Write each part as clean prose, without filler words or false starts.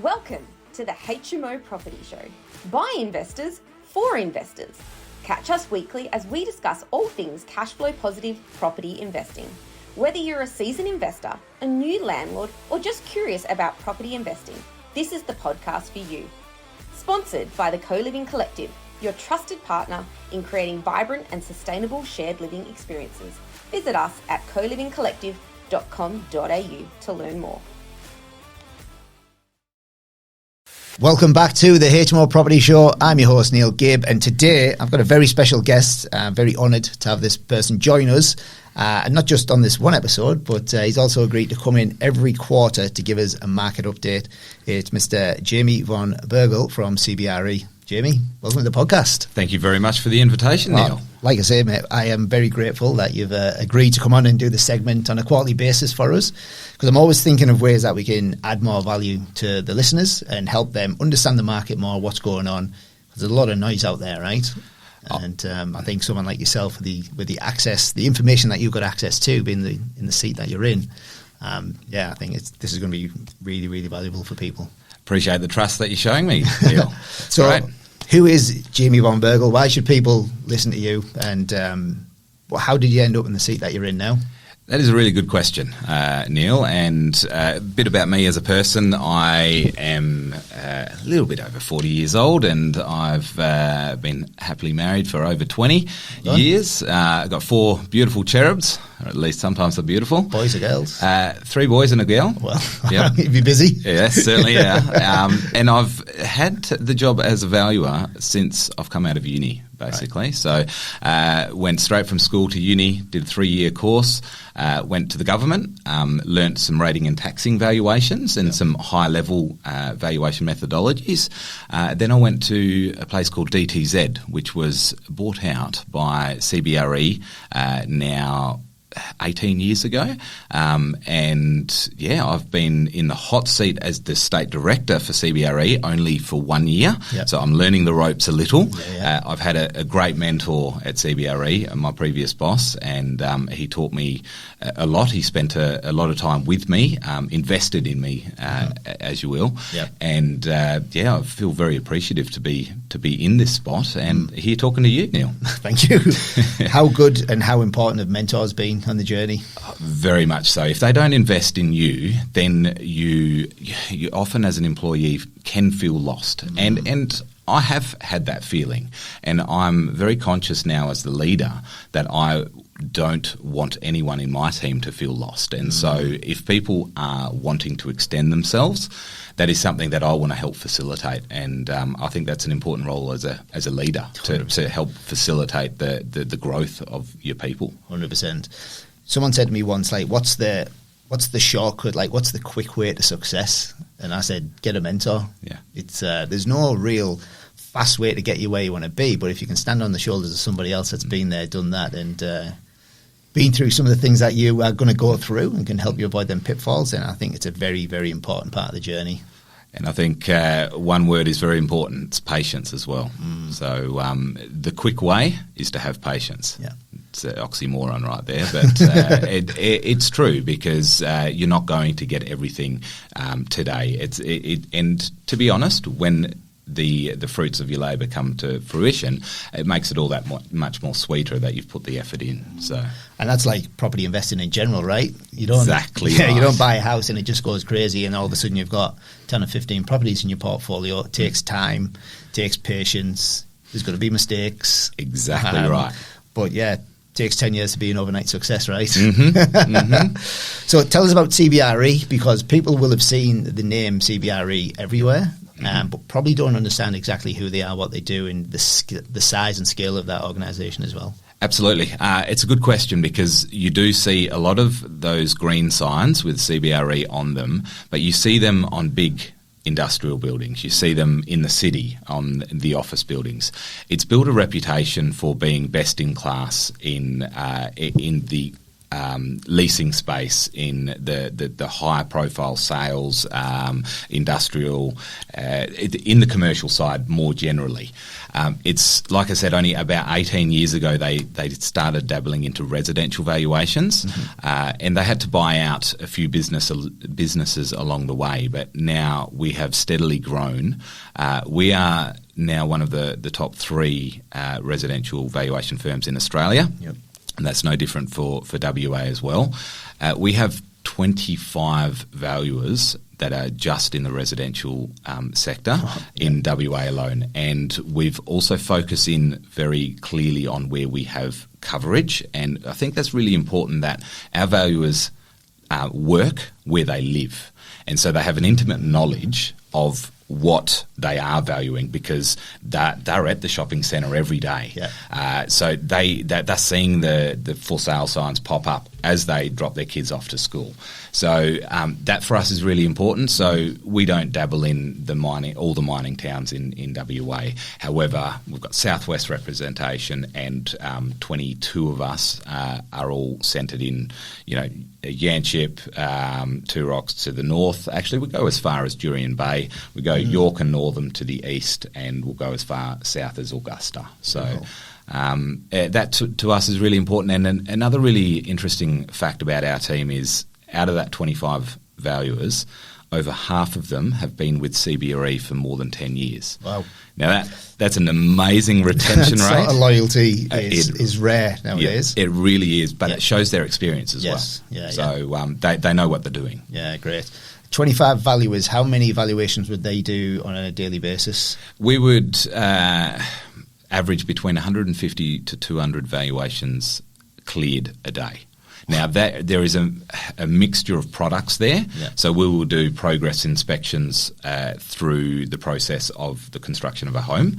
Welcome to the HMO Property Show. By investors, for investors. Catch us weekly as we discuss all things cash flow positive property investing. Whether you're a seasoned investor, a new landlord, or just curious about property investing, this is the podcast for you. Sponsored by the Co-Living Collective, your trusted partner in creating vibrant and sustainable shared living experiences. Visit us at colivingcollective.com.au to learn more. Welcome back to the HMO Property Show. I'm your host, Neil Gibb, and today I've got a very special guest. I'm very honoured to have this person join us, and not just on this one episode, but he's also agreed to come in every quarter to give us a market update. It's Mr. Jamie Van Bergel from CBRE. Jamie, welcome to the podcast. Thank you very much for the invitation, Neil. Like I say, mate, I am very grateful that you've agreed to come on and do the segment on a quarterly basis for us, because I'm always thinking of ways that we can add more value to the listeners and help them understand the market more, what's going on, because there's a lot of noise out there, right? And I think someone like yourself, with the access, the information that you've got access to, being in the seat that you're in, I think this is going to be really, really valuable for people. Appreciate the trust that you're showing me, Neil. So, great. Who is Jamie Van Bergel? Why should people listen to you? And how did you end up in the seat that you're in now? That is a really good question, Neil, and a bit about me as a person. I am a little bit over 40 years old, and I've been happily married for over 20 years. I've got 4 beautiful cherubs, or at least sometimes they're beautiful. Boys or girls? 3 boys and a girl. Well, yep. You'd be busy. Yes, certainly, yeah. And I've had the job as a valuer since I've come out of uni, basically. Right. So went straight from school to uni, did a 3-year course, went to the government, learnt some rating and taxing valuations and some high-level valuation methodologies. Then I went to a place called DTZ, which was bought out by CBRE now 18 years ago, and I've been in the hot seat as the state director for CBRE only for 1 year, so I'm learning the ropes a little. I've had a great mentor at CBRE, my previous boss, and he taught me a lot. He spent a lot of time with me, invested in me, as you will, and I feel very appreciative to be in this spot and here talking to you, Neil. Thank you. How good and how important have mentors been on the journey? Very much so. If they don't invest in you, then you often as an employee can feel lost. And I have had that feeling, and I'm very conscious now as the leader that I don't want anyone in my team to feel lost. And so if people are wanting to extend themselves, that is something that I want to help facilitate. And I think that's an important role as a leader to help facilitate the growth of your people. 100%. Someone said to me once, like, what's the shortcut? Like, what's the quick way to success? And I said, get a mentor. Yeah. It's there's no real fast way to get you where you want to be, but if you can stand on the shoulders of somebody else that's been there, done that, and been through some of the things that you are going to go through and can help you avoid them pitfalls, then I think it's a very, very important part of the journey. And I think one word is very important. It's patience as well. So the quick way is to have patience. Yeah. It's an oxymoron right there, but it's true, because you're not going to get everything today. And to be honest, when the fruits of your labour come to fruition, it makes it all that much more sweeter that you've put the effort in. So, and that's like property investing in general, right? You don't right. You don't buy a house and it just goes crazy, and all of a sudden you've got 10 or 15 properties in your portfolio. It takes time, takes patience. There's going to be mistakes. Exactly right. But it takes 10 years to be an overnight success, right? Mm-hmm. So tell us about CBRE, because people will have seen the name CBRE everywhere. But probably don't understand exactly who they are, what they do, and the size and scale of that organisation as well. Absolutely. It's a good question, because you do see a lot of those green signs with CBRE on them, but you see them on big industrial buildings. You see them in the city on the office buildings. It's built a reputation for being best in class in the leasing space, in the high profile sales, industrial, in the commercial side more generally. It's like I said, only about 18 years ago they started dabbling into residential valuations, and they had to buy out a few businesses along the way. But now we have steadily grown. We are now one of the top 3 residential valuation firms in Australia. Yep. And that's no different for WA as well. We have 25 valuers that are just in the residential sector in WA alone. And we've also focused in very clearly on where we have coverage. And I think that's really important, that our valuers work where they live. And so they have an intimate knowledge of what they are valuing, because they're at the shopping centre every day. Yeah. So they're seeing the for sale signs pop up as they drop their kids off to school. So that for us is really important. So we don't dabble in all the mining towns in WA. However, we've got southwest representation, and 22 of us are all centred in, Yanchep, Two Rocks to the north. Actually, we go as far as Jurien Bay. We go York and Northam to the east, and we'll go as far south as Augusta. So that to us is really important. And another really interesting fact about our team is, out of that 25 valuers, over half of them have been with CBRE for more than 10 years. Wow. Now that's an amazing retention rate. Sort of loyalty is rare nowadays. Yeah, it really is, but it shows their experience as well. Yeah, so they know what they're doing. Yeah, great. 25 valuers, how many valuations would they do on a daily basis? We would average between 150 to 200 valuations cleared a day. Now, there is a mixture of products there. Yeah. So we will do progress inspections through the process of the construction of a home,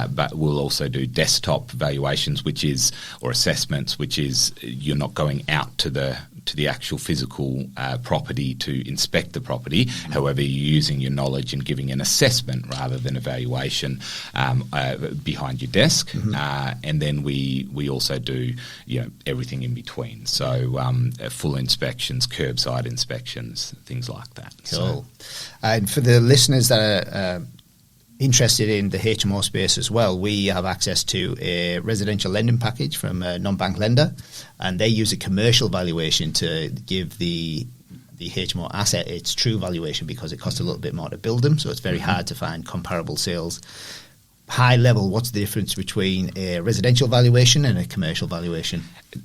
but we'll also do desktop valuations, or assessments, which is you're not going out to the actual physical property to inspect the property. However, you're using your knowledge and giving an assessment rather than a valuation behind your desk. And then we also do everything in between. So full inspections, curbside inspections, things like that. Cool. And for the listeners that are interested in the HMO space as well, we have access to a residential lending package from a non-bank lender, and they use a commercial valuation to give the HMO asset its true valuation, because it costs a little bit more to build them, so it's very hard to find comparable sales. High level, what's the difference between a residential valuation and a commercial valuation?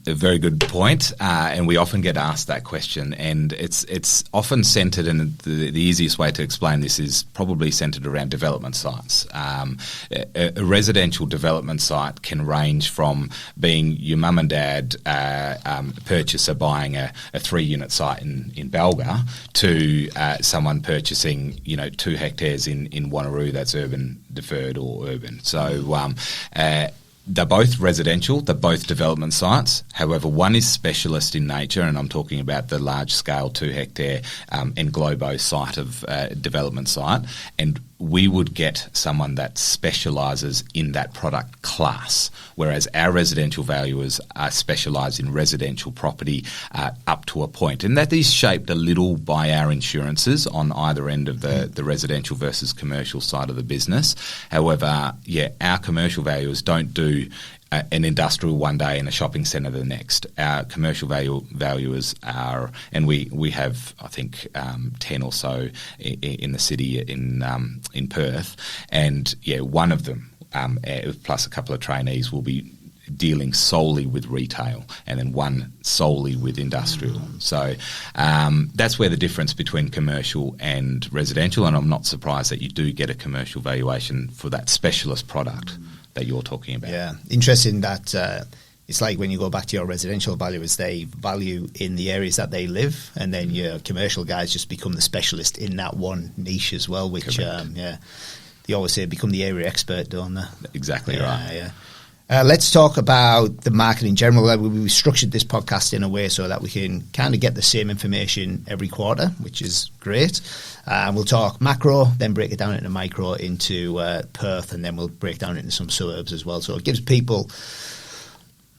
A very good point, and we often get asked that question, and it's often centred, and the easiest way to explain this is probably centred around development sites. A residential development site can range from being your mum and dad purchaser buying a 3-unit site in Balga to someone purchasing 2 hectares in Wanneroo that's urban deferred or urban. So they're both residential, they're both development sites. However, one is specialist in nature, and I'm talking about the large-scale 2-hectare Englobo site of development site, and we would get someone that specialises in that product class, whereas our residential valuers are specialised in residential property up to a point. And that is shaped a little by our insurances on either end of the residential versus commercial side of the business. However, our commercial valuers don't do an industrial one day and a shopping centre the next. Our commercial valuers are, and we have, I think, 10 or so in the city in Perth, and one of them, plus a couple of trainees, will be dealing solely with retail, and then one solely with industrial. So that's where the difference between commercial and residential, and I'm not surprised that you do get a commercial valuation for that specialist product that you're talking about. Yeah, interesting that it's like when you go back to your residential valuers, they value in the areas that they live, and then your commercial guys just become the specialist in that one niche as well, which, they always say become the area expert, don't they? Exactly right. Yeah. Let's talk about the market in general. We structured this podcast in a way so that we can kind of get the same information every quarter, which is great. We'll talk macro, then break it down into micro into Perth, and then we'll break down into some suburbs as well. So it gives people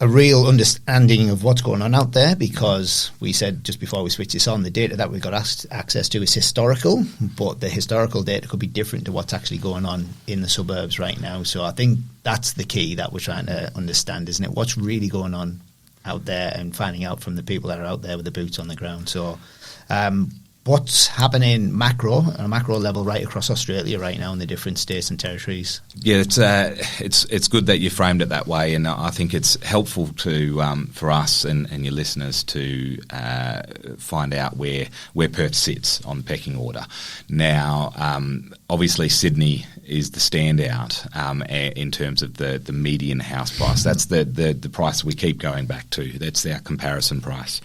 a real understanding of what's going on out there, because we said just before we switch this on, the data that we've got access to is historical, but the historical data could be different to what's actually going on in the suburbs right now. So I think that's the key that we're trying to understand, isn't it? What's really going on out there, and finding out from the people that are out there with the boots on the ground. So what's happening on a macro level right across Australia right now in the different states and territories? Yeah, it's good that you framed it that way, and I think it's helpful to for us and your listeners to find out where Perth sits on the pecking order. Now, obviously Sydney is the standout in terms of the median house price. That's the price we keep going back to. That's our comparison price.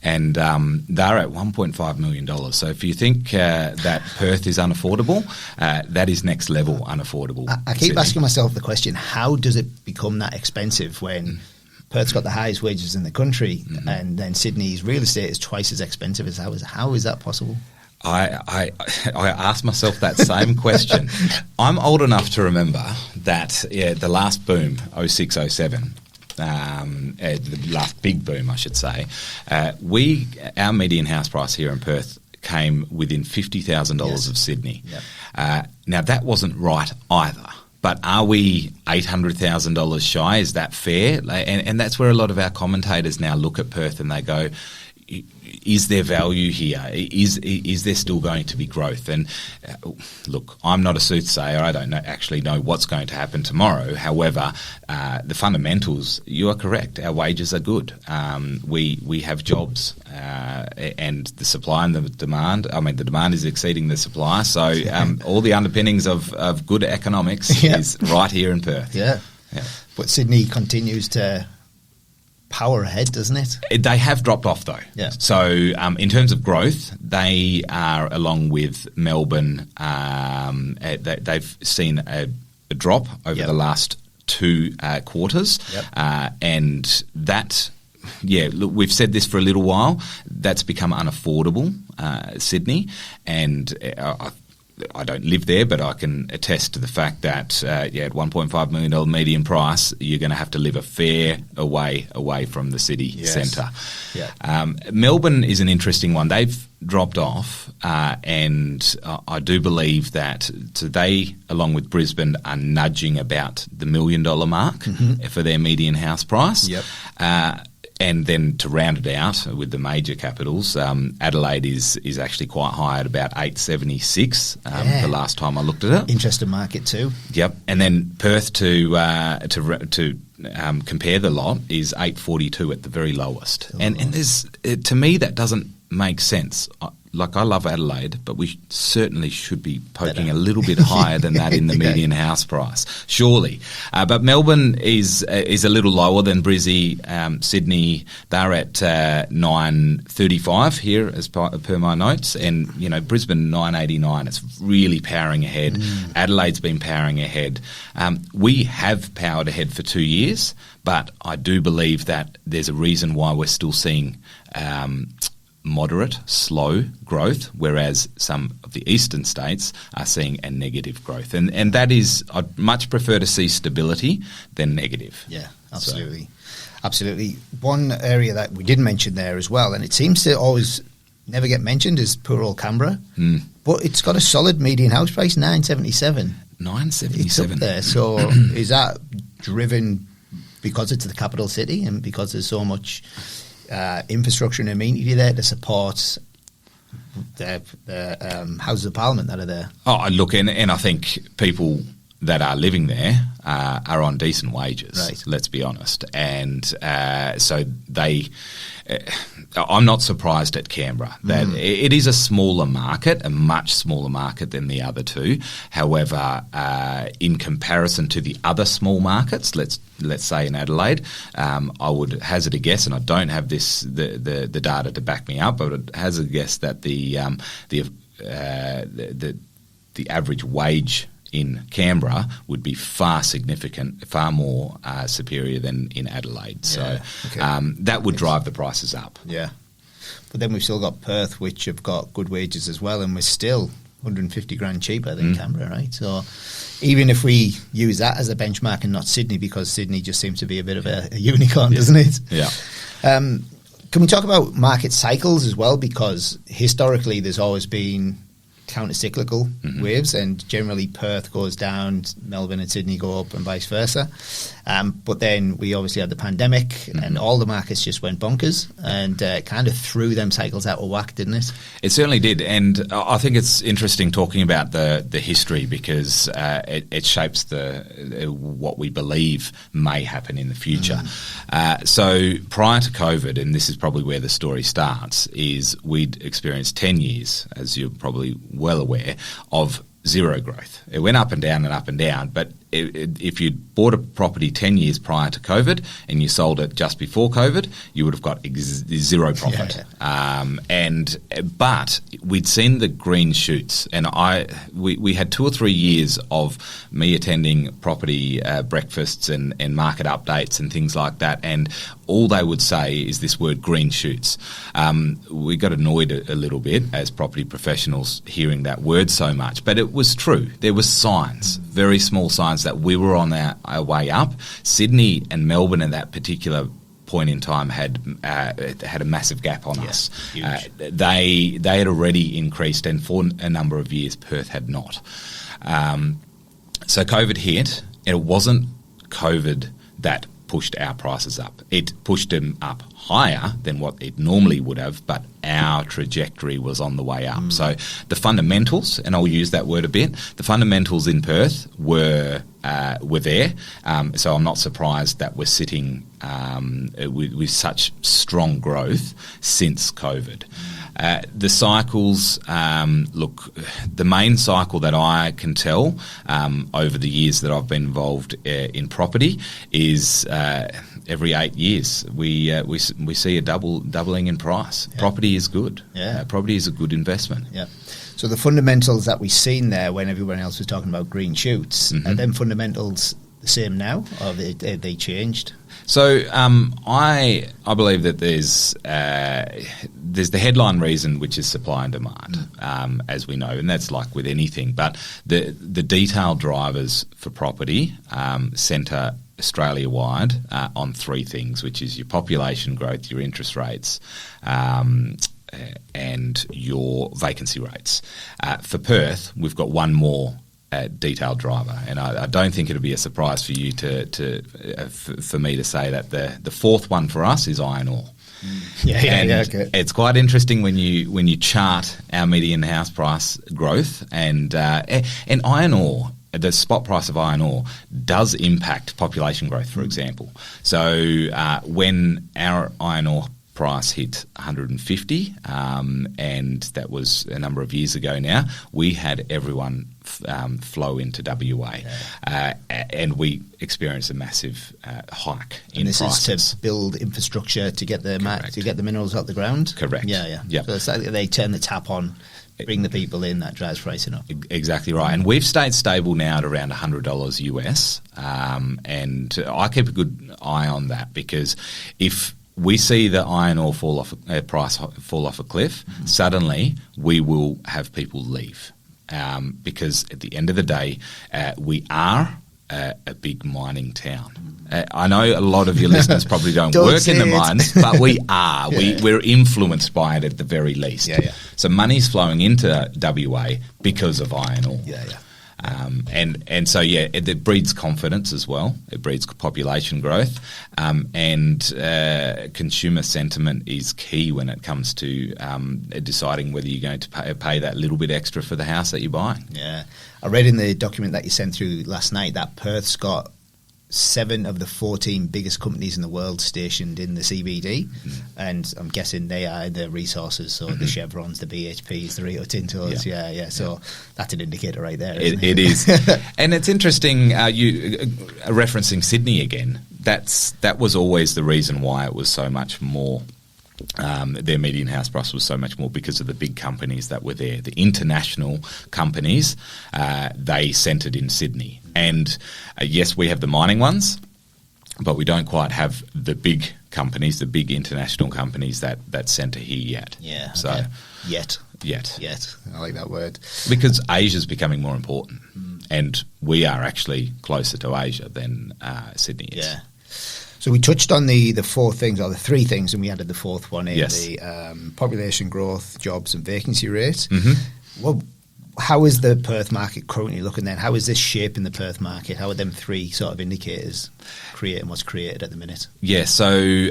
And they're at $1.5 million. So if you think that Perth is unaffordable, that is next level unaffordable. I keep asking myself the question, how does it become that expensive when Perth's got the highest wages in the country, and then Sydney's real estate is twice as expensive as how is that possible? I asked myself that same question. I'm old enough to remember that the last boom, 06, 07, the last big boom, I should say, our median house price here in Perth came within $50,000 of Sydney. Yep. Now, that wasn't right either. But are we $800,000 shy? Is that fair? And that's where a lot of our commentators now look at Perth and they go, is there value here? Is there still going to be growth? And look, I'm not a soothsayer. I don't actually know what's going to happen tomorrow. However, the fundamentals, you are correct. Our wages are good. We have jobs, and the supply and the demand. I mean, the demand is exceeding the supply. So all the underpinnings of good economics is right here in Perth. Yeah. But Sydney continues to power ahead, doesn't it? They have dropped off, though. Yeah. So in terms of growth, they are, along with Melbourne, they've seen a drop over the last two quarters. Yep. And that, look, we've said this for a little while, that's become unaffordable, Sydney, and I don't live there, but I can attest to the fact that at $1.5 million median price, you're going to have to live a fair away from the city centre. Yeah. Melbourne is an interesting one. They've dropped off, and I do believe that they, along with Brisbane, are nudging about the $1 million mark for their median house price. Yep. And then to round it out with the major capitals, Adelaide is actually quite high at about 876 the last time I looked at it. Interesting market too. Yep. And then Perth to compare the lot is 842 at the very lowest. Oh. And there's to me that doesn't make sense. I love Adelaide, but we certainly should be poking a little bit higher than that in the median house price, surely. But Melbourne is a little lower than Brizzy. Sydney, they're at 935 here as per my notes, and Brisbane 989. It's really powering ahead. Adelaide's been powering ahead. We have powered ahead for 2 years, but I do believe that there's a reason why we're still seeing moderate, slow growth, whereas some of the eastern states are seeing a negative growth. And that is, I'd much prefer to see stability than negative. Yeah, absolutely. Absolutely. One area that we didn't mention there as well, and it seems to always never get mentioned, is poor old Canberra. But it's got a solid median house price, 977. 977. It's up there. So is that driven because it's the capital city and because there's so much infrastructure and amenity there to support the Houses of Parliament that are there? Oh, look, and I think people that are living there are on decent wages, right. Let's be honest. And so they... I'm not surprised at Canberra that it is a smaller market, a much smaller market than the other two. However, in comparison to the other small markets, let's say in Adelaide, I would hazard a guess, and I don't have the data to back me up, but I would hazard a guess that the average wage in Canberra would be far more superior than in Adelaide. So that would drive the prices up. Yeah. But then we've still got Perth, which have got good wages as well, and we're still 150 grand cheaper than Canberra, right? So even if we use that as a benchmark and not Sydney, because Sydney just seems to be a bit of a unicorn, doesn't it? Yeah. Can we talk about market cycles as well? Because historically there's always been counter-cyclical waves, and generally Perth goes down, Melbourne and Sydney go up, and vice versa. But then we obviously had the pandemic, and all the markets just went bonkers, and kind of threw them cycles out of whack, didn't it? It certainly did, and I think it's interesting talking about the history, because it shapes what we believe may happen in the future. So prior to COVID, and this is probably where the story starts, is we'd experienced 10 years, as you're probably well aware, of zero growth. It went up and down, but if you'd bought a property 10 years prior to COVID and you sold it just before COVID, you would have got zero profit. But we'd seen the green shoots, and we had 2 or 3 years of me attending property breakfasts and market updates and things like that, and all they would say is this word green shoots. We got annoyed a little bit as property professionals hearing that word so much, but it was true. There were signs, very small signs, that we were on our way up. Sydney and Melbourne at that particular point in time had a massive gap on us. They had already increased, and for a number of years Perth had not. So COVID hit, and it wasn't COVID that pushed our prices up. It pushed them up higher than what it normally would have, but our trajectory was on the way up. So the fundamentals, and I'll use that word a bit, the fundamentals in Perth were there. So I'm not surprised that we're sitting with such strong growth since COVID. The cycles, look, the main cycle that I can tell over the years that I've been involved in property is every 8 years we see a doubling in price. Yeah. Property is good. Yeah. Property is a good investment. Yeah. So the fundamentals that we've seen there when everyone else was talking about green shoots, are them fundamentals the same now, or have they changed? So I believe that there's the headline reason, which is supply and demand, as we know, and that's like with anything. But the detailed drivers for property centre Australia-wide on 3 things, which is your population growth, your interest rates, and your vacancy rates. For Perth, we've got one more detailed driver, and I don't think it'll be a surprise for you for me to say that the fourth one for us is iron ore. Okay. It's quite interesting when you chart our median house price growth, and iron ore, the spot price of iron ore does impact population growth, for example. So when our iron ore price hit 150, and that was a number of years ago now, we had everyone flow into WA, and we experienced a massive hike in prices. And this is to build infrastructure to get the minerals out the ground? Correct. Yeah. So it's like they turn the tap on, bring the people in, that drives pricing up. Exactly right. And we've stayed stable now at around $100 US, and I keep a good eye on that, because if we see the iron ore price fall off a cliff, suddenly we will have people leave, because at the end of the day, we are a big mining town. I know a lot of your listeners probably don't work in the mines, but we are. We're influenced by it at the very least. So money's flowing into WA because of iron ore. And so it breeds confidence as well. It breeds population growth, and consumer sentiment is key when it comes to deciding whether you're going to pay that little bit extra for the house that you're buying. Yeah, I read in the document that you sent through last night that Perth's got 7 of the 14 biggest companies in the world stationed in the CBD, and I'm guessing they are the resources, so the Chevrons, the BHPs, the Rio Tintos, so that's an indicator right there, isn't it? It is. And it's interesting, you referencing Sydney again, that was always the reason why it was so much more. Their median house price was so much more because of the big companies that were there. The international companies, they centred in Sydney. And yes, we have the mining ones, but we don't quite have the big companies, the big international companies that centre here yet. Yeah. So yet. yet. I like that word. Because Asia's becoming more important, and we are actually closer to Asia than Sydney is. Yeah. So we touched on the four things, or the three things, and we added the fourth one in, the population growth, jobs and vacancy rate. Well, how is the Perth market currently looking then? How is this shaping the Perth market? How are them three sort of indicators creating what's created at the minute? Yeah, so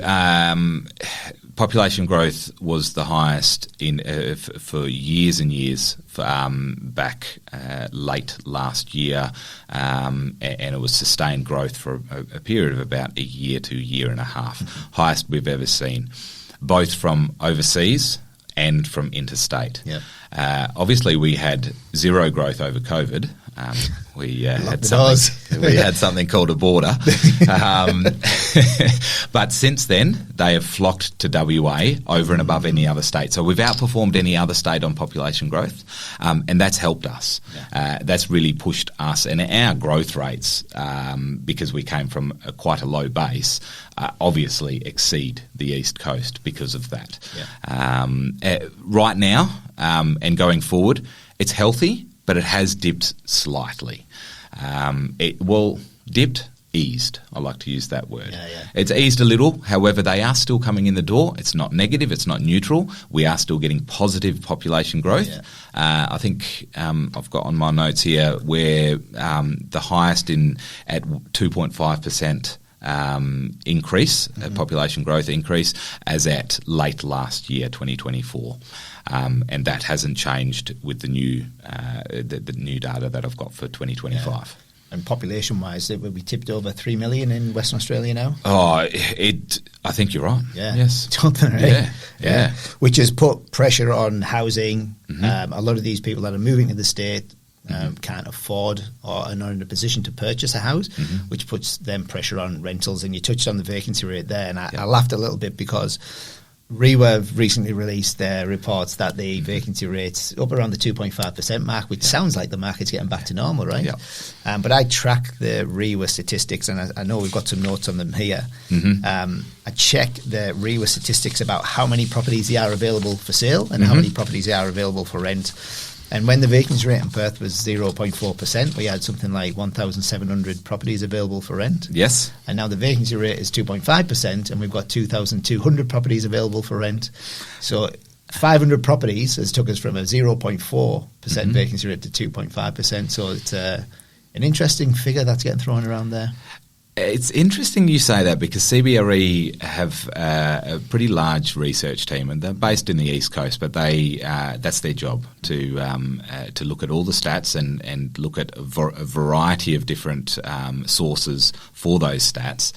population growth was the highest for years and years back late last year, and it was sustained growth for a period of about a year to a year and a half, highest we've ever seen, both from overseas and from interstate. Yeah. Obviously, we had zero growth over COVID. We had something called a border. But since then, they have flocked to WA over and above any other state. So we've outperformed any other state on population growth, and that's helped us. That's really pushed us. And our growth rates, because we came from quite a low base, obviously exceed the East Coast because of that. Right now, and going forward, it's healthy, but it has dipped slightly. Eased. I like to use that word. It's eased a little. However, they are still coming in the door. It's not negative. It's not neutral. We are still getting positive population growth. I think I've got on my notes here where the highest at 2.5%. Increase, population growth increase, as at late last year, 2024, and that hasn't changed with the new the new data that I've got for 2025. Yeah. And population-wise, we tipped over 3 million in Western Australia now. I think you're right. Yeah. Yes. Something, right? Yeah. Which has put pressure on housing. A lot of these people that are moving to the state can't afford or are not in a position to purchase a house, which puts them pressure on rentals. And you touched on the vacancy rate there, and I laughed a little bit because REWA have recently released their reports that the vacancy rate's up around the 2.5% mark, which sounds like the market's getting back to normal, right? But I track the REWA statistics, and I know we've got some notes on them here. I check the REWA statistics about how many properties are available for sale and how many properties are available for rent. And when the vacancy rate in Perth was 0.4%, we had something like 1,700 properties available for rent. Yes. And now the vacancy rate is 2.5%, and we've got 2,200 properties available for rent. So 500 properties has took us from a 0.4% vacancy rate to 2.5%. So it's an interesting figure that's getting thrown around there. It's interesting you say that because CBRE have a pretty large research team, and they're based in the East Coast, but that's their job to look at all the stats and look at a variety of different sources for those stats.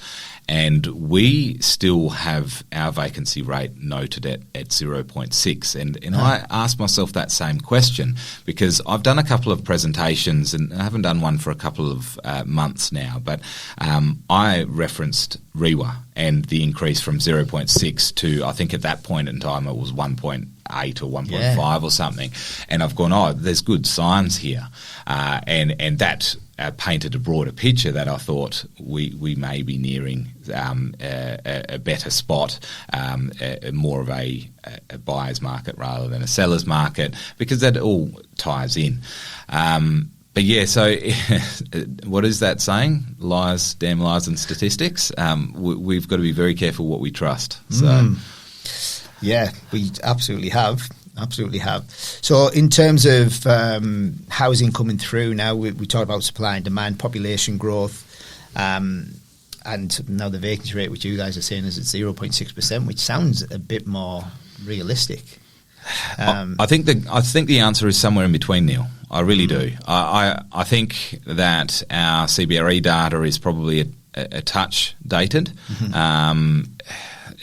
And we still have our vacancy rate noted at 0.6. And I asked myself that same question because I've done a couple of presentations and I haven't done one for a couple of months now. But I referenced REWA and the increase from 0.6 to, I think at that point in time, it was 1.8 or 1.5 or something. And I've gone, there's good signs here. And that painted a broader picture that I thought we may be nearing a better spot, more of a buyer's market rather than a seller's market, because that all ties in. But yeah, so what is that saying? Lies, damn lies and statistics. We've got to be very careful what we trust. So. Yeah, we absolutely have. Absolutely have. So in terms of housing coming through now, we talked about supply and demand, population growth, and now the vacancy rate, which you guys are saying is at 0.6%, which sounds a bit more realistic. I think the answer is somewhere in between, Neil. I really do. I think that our CBRE data is probably a touch dated.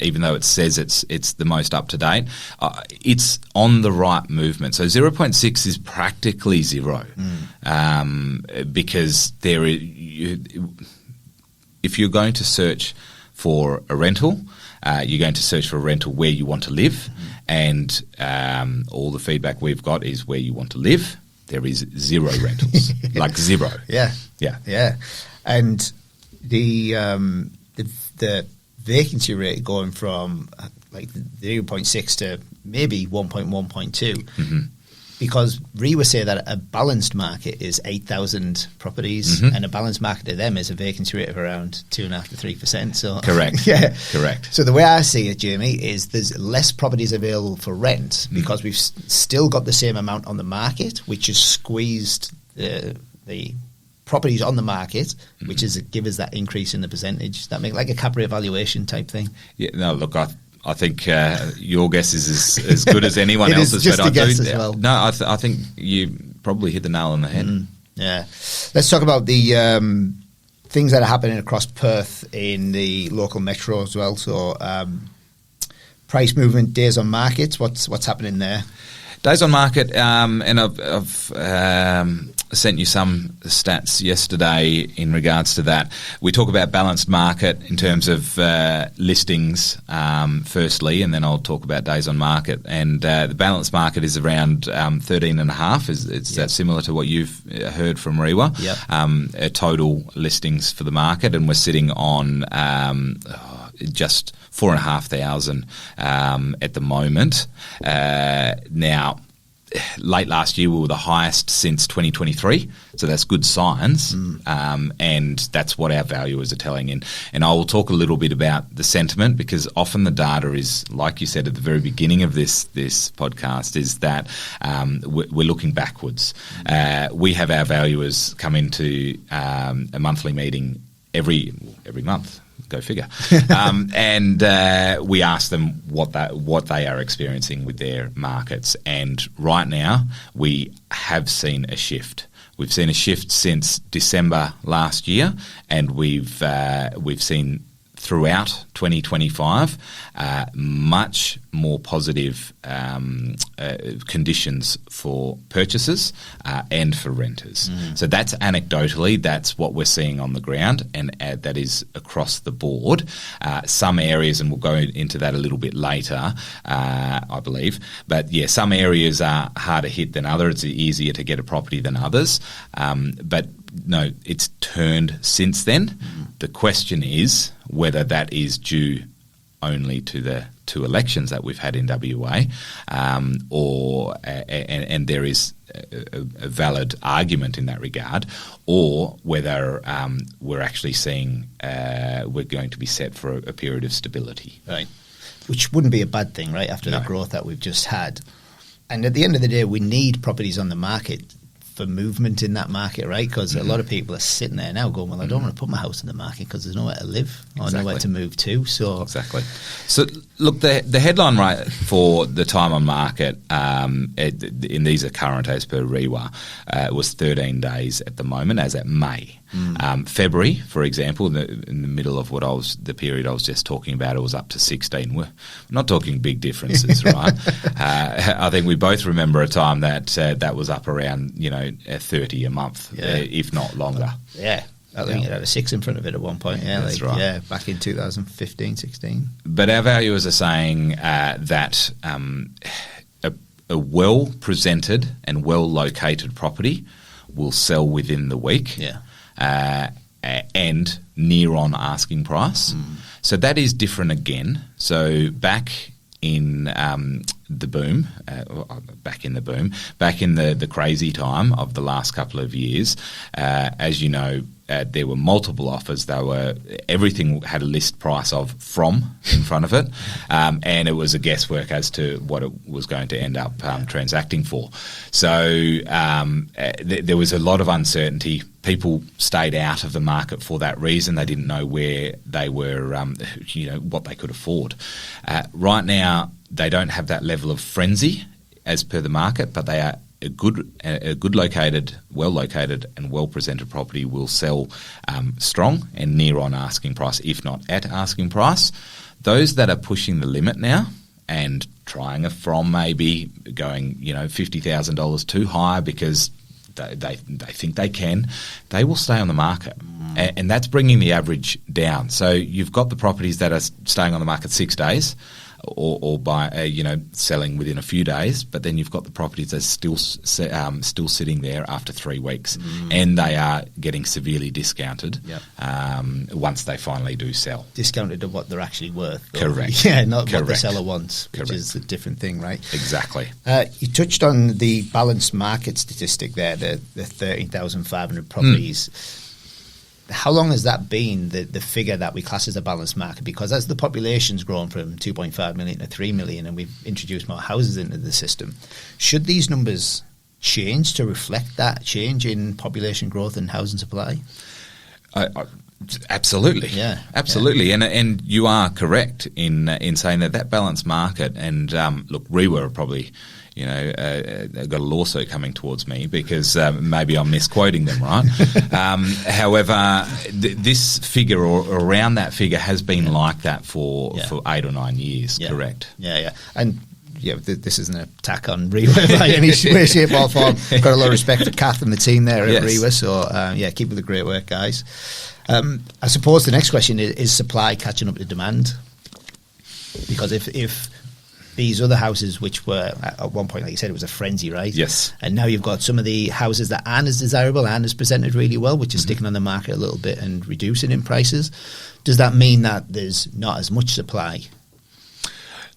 Even though it says it's the most up to date, it's on the right movement. So 0.6 is practically zero, because if you're going to search for a rental, you're going to search for a rental where you want to live, and all the feedback we've got is where you want to live. There is zero rentals, like zero. Yeah. And the vacancy rate going from like 0.6 to maybe 1.1, 1.2. Because RE would say that a balanced market is 8,000 properties, and a balanced market to them is a vacancy rate of around 2.5% to 3%. So correct. Yeah, correct. So the way I see it, Jamie, is there's less properties available for rent because we've still got the same amount on the market, which has squeezed the properties on the market, which is give us that increase in the percentage. That make like a cap rate valuation type thing. Yeah. No, look, I think your guess is as good as anyone else's. Just but a guess as well. No, I think you probably hit the nail on the head. Yeah. Let's talk about the things that are happening across Perth in the local metro as well. So price movement, days on market, what's happening there? Days on market, and I've sent you some stats yesterday in regards to that. We talk about balanced market in terms of listings firstly, and then I'll talk about days on market. And the balanced market is around 13.5. Is that similar to what you've heard from REWA? Yep. Total listings for the market, and we're sitting on just 4,500 at the moment. Now, late last year we were the highest since 2023, so that's good signs, and that's what our valuers are telling. And I will talk a little bit about the sentiment, because often the data is, like you said at the very beginning of this podcast, is that we're looking backwards. We have our valuers come into a monthly meeting every month. Go figure. And we ask them what they are experiencing with their markets. And right now, we have seen a shift. We've seen a shift since December last year, and we've seen throughout 2025 much more positive conditions for purchasers and for renters. So that's anecdotally, that's what we're seeing on the ground, and that is across the board. Some areas, and we'll go into that a little bit later, I believe, but yeah, some areas are harder hit than others. It's easier to get a property than others, but no, it's turned since then. The question is whether that is due only to the two elections that we've had in WA, or there is a valid argument in that regard, or whether we're actually seeing we're going to be set for a period of stability. Right. Which wouldn't be a bad thing, right, after the growth that we've just had. And at the end of the day, we need properties on the market for movement in that market, right? Because a lot of people are sitting there now going, well, I don't want to put my house in the market because there's nowhere to live or nowhere to move to. So exactly. So look, the headline rate for the time on market, and these are current as per REWA, was 13 days at the moment, as at May. February, for example, in the middle of the period I was just talking about, it was up to 16. We're not talking big differences, right? I think we both remember a time that was up around 30 a month, if not longer. Yeah. I think it had a 6 in front of it at one point. Yeah, that's right. Yeah, back in 2015, 16. But our valuers are saying that a well-presented and well-located property will sell within the week. Yeah. And near on asking price. So that is different again. So back in the boom, back in the crazy time of the last couple of years, as you know, there were multiple offers. Everything had a list price of from in front of it, and it was a guesswork as to what it was going to end up transacting for. So there was a lot of uncertainty. People stayed out of the market for that reason. They didn't know where they were, what they could afford. Right now, they don't have that level of frenzy as per the market, but they are a good located, well located, and well presented property will sell strong and near on asking price, if not at asking price. Those that are pushing the limit now and trying a from, maybe going $50,000 too high because they think they can, they will stay on the market. And that's bringing the average down. So you've got the properties that are staying on the market 6 days, or by selling within a few days, but then you've got the properties that's still sitting there after 3 weeks, and they are getting severely discounted once they finally do sell. Discounted to what they're actually worth. Correct. Yeah, not Correct. what the seller wants, which Correct. is a different thing, right? Exactly. You touched on the balanced market statistic there, the 13,500 properties. How long has that been the figure that we class as a balanced market? Because as the population's grown from 2.5 million to 3 million and we've introduced more houses into the system, should these numbers change to reflect that change in population growth and housing supply? Absolutely, yeah, absolutely, yeah. And you are correct in saying that balanced market. And look, REWA are probably, got a lawsuit coming towards me because maybe I'm misquoting them, right? However, this figure or around that figure has been like that for 8 or 9 years. Yeah. Correct. Yeah. And this isn't an attack on REWA by any way, shape or form. Got a lot of respect for Kath and the team there at REWA. So keep up the great work, guys. I suppose the next question is supply catching up to demand? Because if these other houses, which were at one point, like you said, it was a frenzy, right? Yes. And now you've got some of the houses that aren't as desirable, aren't as presented really well, which is sticking on the market a little bit and reducing in prices. Does that mean that there's not as much supply?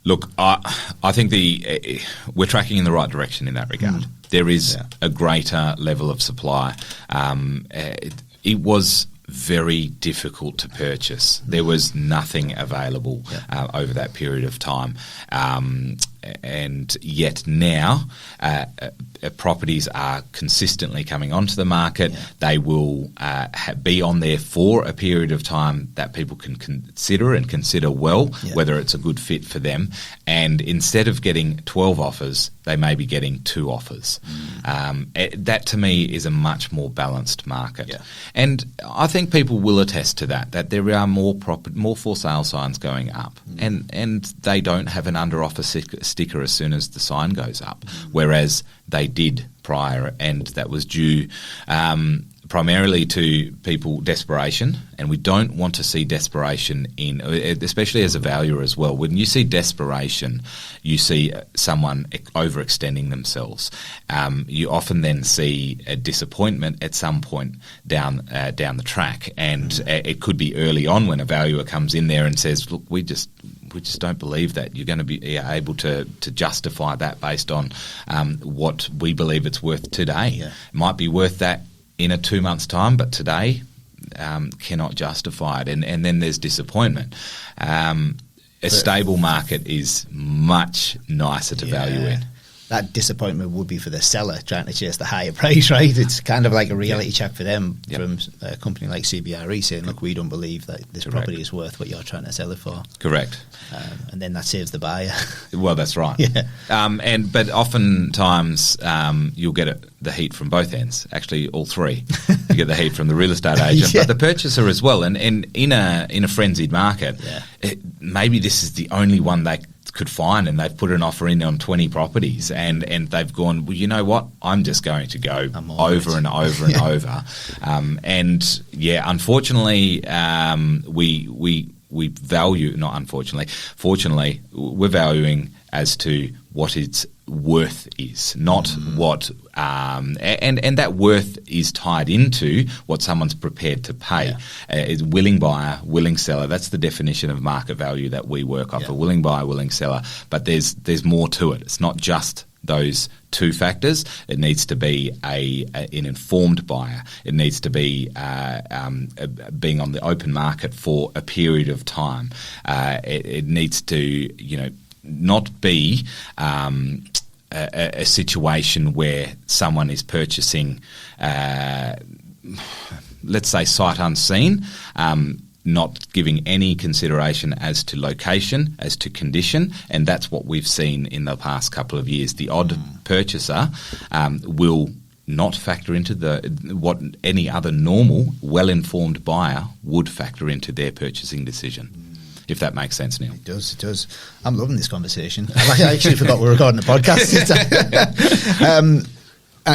Look, I think we're tracking in the right direction in that regard. There is a greater level of supply. It was very difficult to purchase. There was nothing available over that period of time. And yet now properties are consistently coming onto the market. Yeah. They will be on there for a period of time that people can consider well whether it's a good fit for them. And instead of getting 12 offers, they may be getting 2 offers. That to me is a much more balanced market. Yeah. And I think people will attest to that there are more for sale signs going up, and they don't have an under offer sticker as soon as the sign goes up, whereas they did prior, and that was due primarily to people desperation, and we don't want to see desperation in, especially as a valuer as well. When you see desperation, you see someone overextending themselves. You often then see a disappointment at some point down the track, and it could be early on when a valuer comes in there and says, "Look, we just don't believe that you're going to be able to justify that based on what we believe it's worth today. Yeah. It might be worth that in a 2 months' time, but today cannot justify it." And then there's disappointment. A stable market is much nicer to value in. That disappointment would be for the seller trying to chase the higher price, right? It's kind of like a reality check for them from a company like CBRE saying, "Look, we don't believe that this property is worth what you're trying to sell it for." Correct. And then that saves the buyer. Well, that's right. But oftentimes you'll get the heat from both ends. Actually, all three. You get the heat from the real estate agent, but the purchaser as well. And in a frenzied market, maybe this is the only one they could find, and they've put an offer in on 20 properties, and they've gone, "Well, you know what? I'm just going to go over and over and over." Unfortunately, we value, not unfortunately, fortunately, we're valuing as to what its worth is, not what, and that worth is tied into what someone's prepared to pay. Is willing buyer, willing seller. That's the definition of market value that we work off: a willing buyer, willing seller. But there's more to it. It's not just those two factors. It needs to be an informed buyer. It needs to be being on the open market for a period of time. It needs to, not be a situation where someone is purchasing, let's say, sight unseen, not giving any consideration as to location, as to condition, and that's what we've seen in the past couple of years. The odd purchaser will not factor into what any other normal, well-informed buyer would factor into their purchasing decision. If that makes sense, Neil. It does. I'm loving this conversation. I actually forgot we were recording a podcast.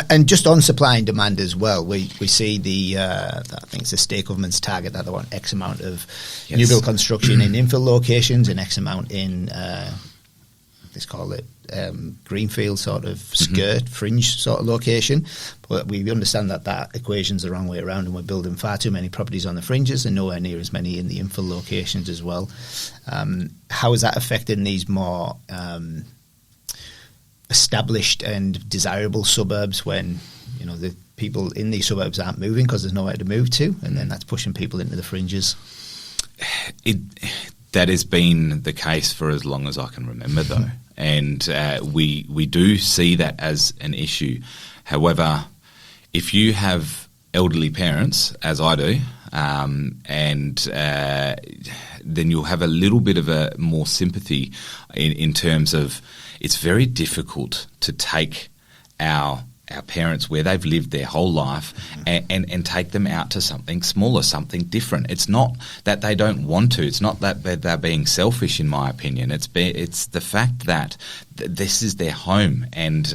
And just on supply and demand as well, we see I think it's the state government's target that they want X amount of new build construction in infill locations and X amount in, let's call it greenfield sort of skirt, fringe sort of location. But we understand that equation's the wrong way around, and we're building far too many properties on the fringes and nowhere near as many in the infill locations as well. How is that affecting these more established and desirable suburbs when, you know, the people in these suburbs aren't moving because there's nowhere to move to, and then that's pushing people into the fringes? That has been the case for as long as I can remember, though. And we do see that as an issue. However, if you have elderly parents, as I do, then you'll have a little bit of a more sympathy in terms of it's very difficult to take our parents where they've lived their whole life and take them out to something smaller, something different. It's not that they don't want to. It's not that they're being selfish, in my opinion. It's the fact that this is their home, and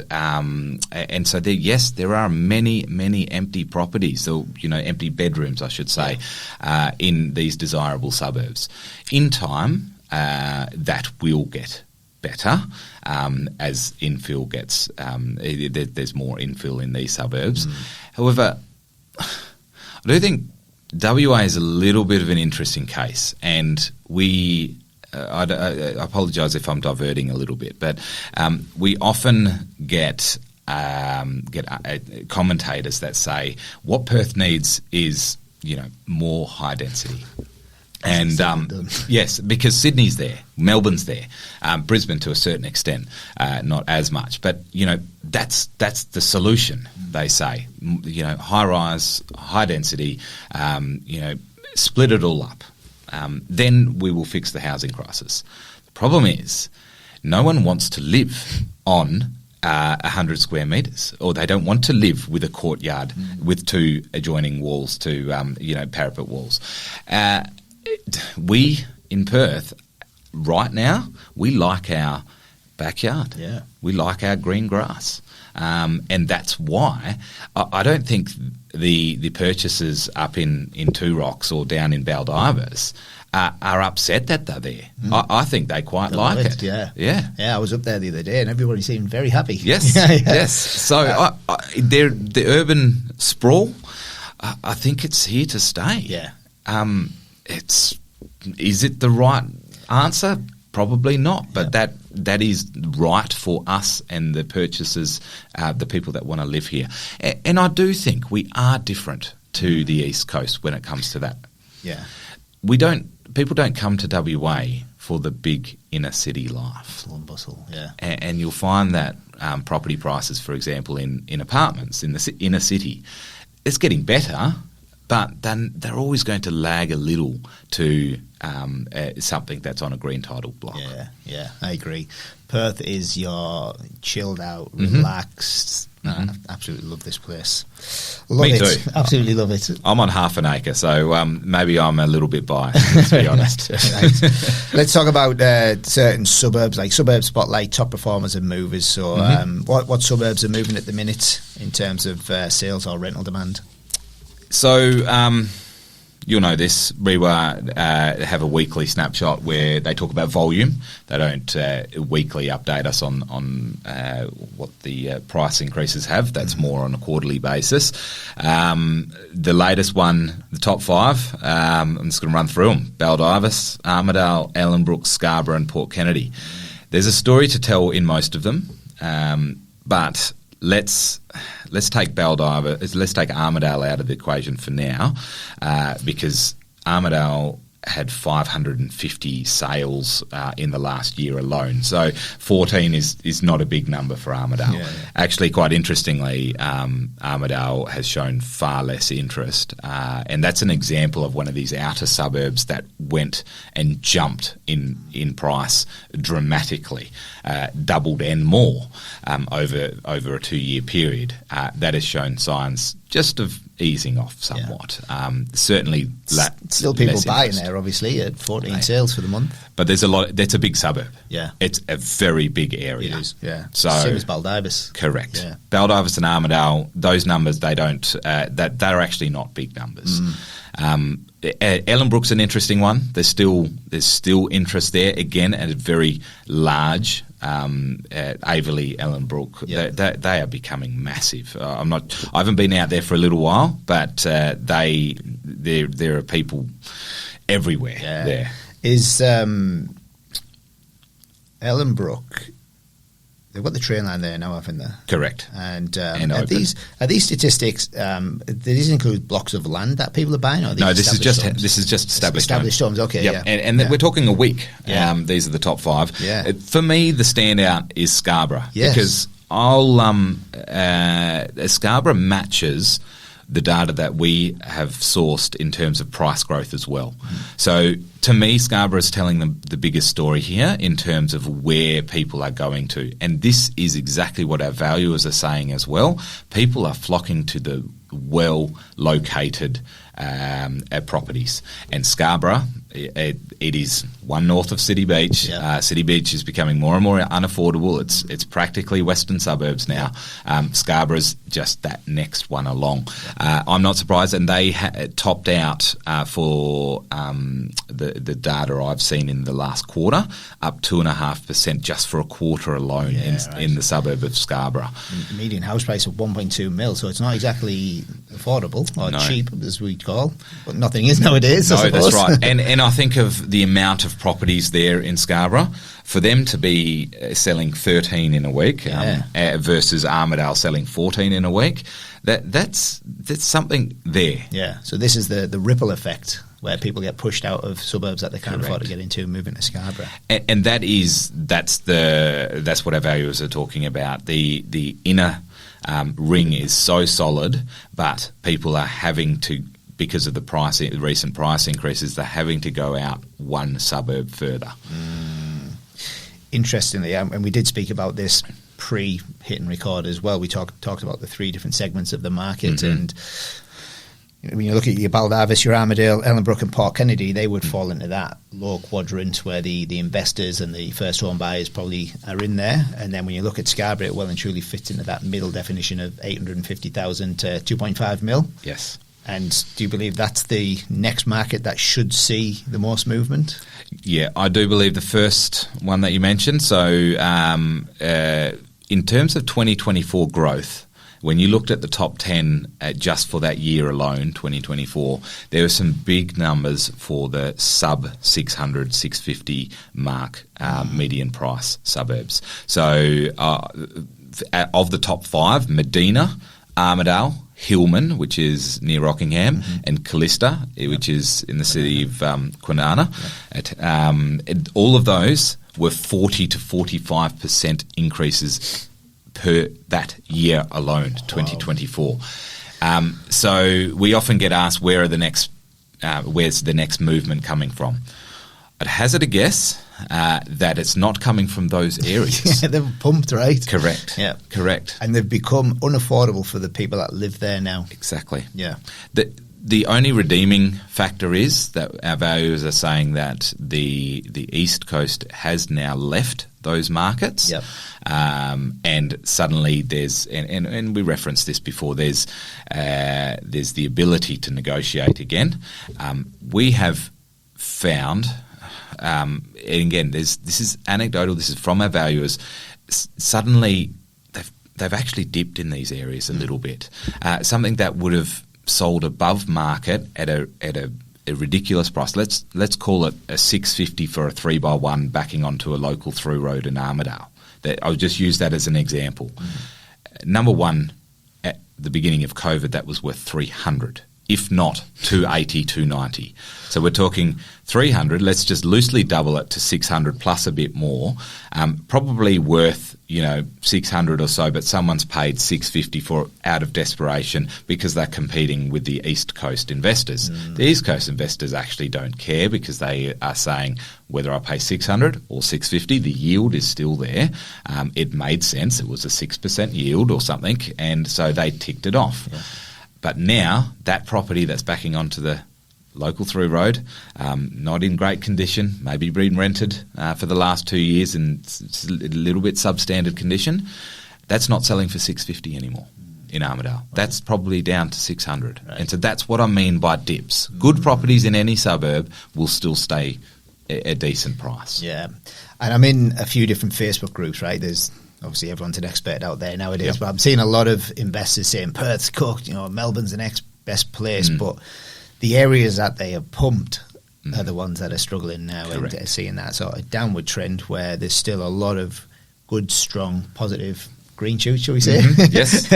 so there are many empty properties, or empty bedrooms, I should say, in these desirable suburbs. In time, that will get better as infill gets. There's more infill in these suburbs. However, I do think WA is a little bit of an interesting case, and I apologise if I'm diverting a little bit, but we often get commentators that say what Perth needs is more high density. And yes, because Sydney's there, Melbourne's there, Brisbane to a certain extent, not as much. But that's the solution. They say, high rise, high density, split it all up. Then we will fix the housing crisis. The problem is, no one wants to live on 100 square metres, or they don't want to live with a courtyard with two adjoining walls to parapet walls. We in Perth right now, we like our backyard. Yeah. We like our green grass. And that's why I don't think the purchasers up in Two Rocks or down in Baldivis are upset that they're there. I think they quite like it. Yeah. I was up there the other day and everybody seemed very happy. Yes, yes. So the urban sprawl, I think it's here to stay. Yeah. Is it the right answer? Probably not, but that is right for us and the purchasers, the people that want to live here. And I do think we are different to the East Coast when it comes to that. Yeah. People don't come to WA for the big inner city life. Hustle and bustle, yeah. And you'll find that property prices, for example, in apartments in the inner city, it's getting better, but then they're always going to lag a little to something that's on a green title block. Yeah, I agree. Perth is your chilled out, relaxed. I absolutely love this place. Me too. Absolutely love it. I'm on half an acre, so maybe I'm a little bit biased, to be honest. Right. Let's talk about certain suburbs, like Suburb Spotlight, top performers and movers. So what suburbs are moving at the minute in terms of sales or rental demand? So you'll know this. REWA have a weekly snapshot where they talk about volume. They don't weekly update us on what the price increases have. That's more on a quarterly basis. The latest one, the top five, I'm just going to run through them. Baldivis, Armidale, Ellenbrook, Scarborough and Port Kennedy. There's a story to tell in most of them, but let's take Armidale out of the equation for now, because Armidale had 550 sales in the last year alone. So 14 is not a big number for Armidale. Yeah. Actually, quite interestingly, Armidale has shown far less interest, and that's an example of one of these outer suburbs that went and jumped in price dramatically, doubled and more over a 2-year period. That has shown signs just of easing off somewhat. Certainly, still people less buying interest. there, obviously, at 14 sales for the month. But there's a lot. That's a big suburb. Yeah, it's a very big area. It is. Yeah, so same as Baldivis. Correct. Yeah. Baldivis and Armidale, those numbers they don't. They're actually not big numbers. Ellenbrook's an interesting one. There's still interest there again at a very large. Averley, Ellenbrook, they are becoming massive. I haven't been out there for a little while, but there are people everywhere there. Is Ellenbrook? They've got the train line there now, haven't they? Correct. And are these statistics? Do these include blocks of land that people are buying? Or No, this is just established homes. Okay, yep. And we're talking a week. Yeah. These are the top 5. Yeah. For me, the standout is Scarborough because Scarborough matches the data that we have sourced in terms of price growth as well. So to me, Scarborough is telling them the biggest story here in terms of where people are going to. And this is exactly what our valuers are saying as well. People are flocking to the well-located properties. And Scarborough, it is one north of City Beach. Yeah. City Beach is becoming more and more unaffordable. It's practically western suburbs now. Scarborough's just that next one along. I'm not surprised, and they topped out for the data I've seen in the last quarter, up 2.5% just for a quarter alone in the suburb of Scarborough. Median house price of 1.2 mil, so it's not exactly affordable or cheap, as we call, but nothing is nowadays. No, that's right. And I think of the amount of properties there in Scarborough, for them to be selling 13 in a week versus Armidale selling 14 in a week, that's something there. Yeah, so this is the ripple effect where people get pushed out of suburbs that they can't afford to get into, moving to Scarborough. And that's what our valuers are talking about. The inner ring is so solid, but people are having to, because of the recent price increases, they're having to go out one suburb further. Interestingly, and we did speak about this pre-hit and record as well. We talked about the 3 different segments of the market, and when you look at your Baldivis, your Armidale, Ellenbrook and Port Kennedy, they would fall into that low quadrant where the investors and the first home buyers probably are in there. And then when you look at Scarborough, it well and truly fits into that middle definition of 850,000 to 2.5 mil. Yes. And do you believe that's the next market that should see the most movement? Yeah, I do believe the first one that you mentioned. So in terms of 2024 growth, when you looked at the top 10 just for that year alone, 2024, there were some big numbers for the sub 600, 650 mark median price suburbs. So of the top 5, Medina, Armidale, Hillman, which is near Rockingham, and Callista, which is in the city of Kwinana. All of those were 40 to 45% increases per that year alone, 2024. So we often get asked, where's the next movement coming from? I'd hazard a guess that it's not coming from those areas. Yeah, they've pumped, right? Correct. Yeah, correct. And they've become unaffordable for the people that live there now. Exactly. Yeah. The only redeeming factor is that our valuers are saying that the East Coast has now left those markets. Yep. And suddenly there's, and we referenced this before, there's the ability to negotiate again. We have found, and again, this is anecdotal, this is from our valuers, suddenly they've actually dipped in these areas a little bit. Something that would have sold above market at a ridiculous price. Let's call it a $650 for a 3x1 backing onto a local through road in Armidale. I'll just use that as an example. Number one, at the beginning of COVID, that was worth $300, if not $280, $290. So we're talking $300. Let's just loosely double it to $600 plus a bit more. Probably worth $600 or so, but someone's paid $650 for out of desperation because they're competing with the East Coast investors. The East Coast investors actually don't care because they are saying whether I pay $600 or $650, the yield is still there. It made sense. It was a 6% yield or something, and so they ticked it off. Yeah. But now that property that's backing onto the local through road, not in great condition, maybe been rented for the last 2 years and it's a little bit substandard condition, that's not selling for $650 anymore in Armidale. That's probably down to $600. Right. And so that's what I mean by dips. Good properties in any suburb will still stay a decent price. Yeah. And I'm in a few different Facebook groups, right? There's obviously everyone's an expert out there nowadays, but I'm seeing a lot of investors saying Perth's cooked, Melbourne's the next best place, but the areas that they have pumped are the ones that are struggling now. Correct. And seeing that sort of downward trend where there's still a lot of good, strong, positive green shoots, shall we say? Yes.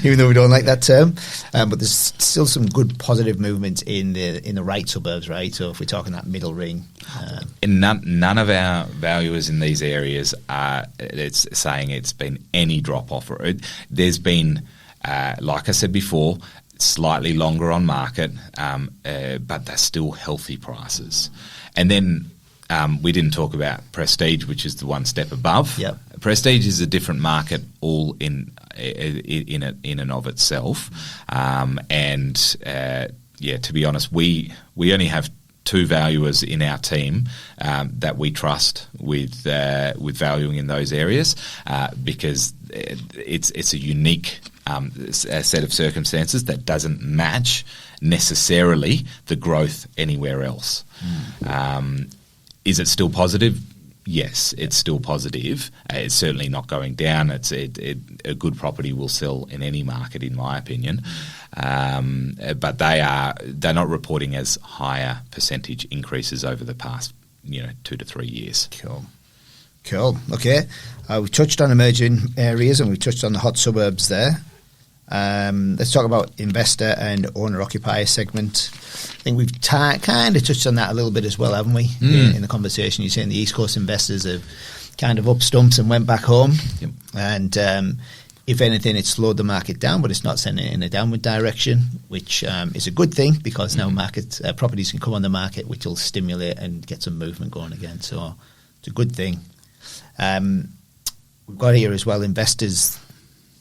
Even though we don't like that term, but there's still some good positive movement in the right suburbs, right? So if we're talking that middle ring, and none of our valuers in these areas are saying it's been any drop off. There's been, like I said before, slightly longer on market, but they're still healthy prices. And then we didn't talk about Prestige, which is the one step above. Yep. Prestige is a different market, all in and of itself. To be honest, we only have 2 valuers in our team that we trust with valuing in those areas because it's a unique set of circumstances that doesn't match necessarily the growth anywhere else. Is it still positive? Yes, it's still positive. It's certainly not going down. A good property will sell in any market, in my opinion. But they're not reporting as higher percentage increases over the past 2 to 3 years. Cool. Okay. We've touched on emerging areas and we've touched on the hot suburbs there. Let's talk about investor and owner-occupier segment. I think we've kind of touched on that a little bit as well, haven't we? In the conversation, you're saying the East Coast investors have kind of up stumps and went back home. Yep. And if anything, it slowed the market down, but it's not sending it in a downward direction, which is a good thing because now properties can come on the market, which will stimulate and get some movement going again. So it's a good thing. We've got here as well investors.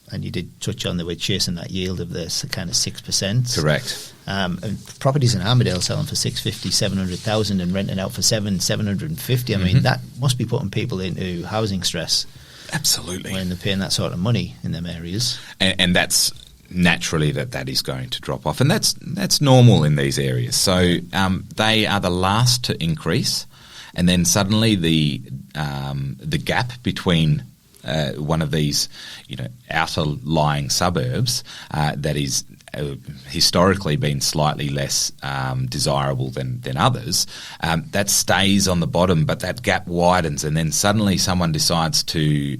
And you did touch on that we're chasing that yield of this kind of 6%. Correct. And properties in Armidale selling for 650, 700,000 and renting out for 750. I mean, that must be putting people into housing stress. Absolutely. When they're paying that sort of money in them areas. And that's naturally that is going to drop off. And that's normal in these areas. So they are the last to increase. And then suddenly the gap between one of these, outer lying suburbs that is historically been slightly less desirable than others, that stays on the bottom, but that gap widens, and then suddenly someone decides to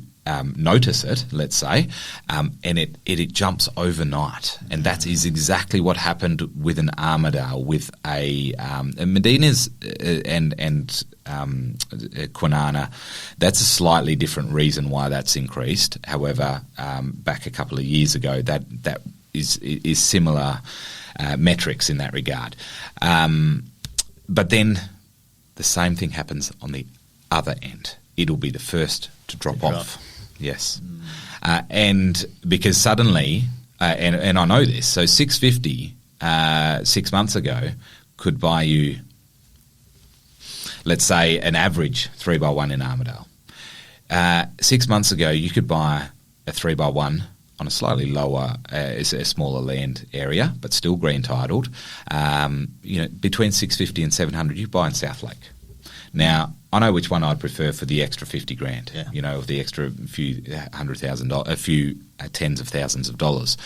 notice it, let's say, and it jumps overnight, and that is exactly what happened with an Armidale, with a Medina's and Kwinana. That's a slightly different reason why that's increased. However, back a couple of years ago, that is similar metrics in that regard. But then the same thing happens on the other end. It'll be the first to drop off. Yes. And because suddenly, and I know this, so 650 6 months ago could buy you, let's say, an average 3x1 in Armidale. 6 months ago, you could buy a 3x1 on a slightly lower, a smaller land area, but still green titled. Between 650 and 700, you buy in South Lake. Now, I know which one I'd prefer for the extra $50,000. Yeah. The extra few $100,000, a few tens of thousands of dollars.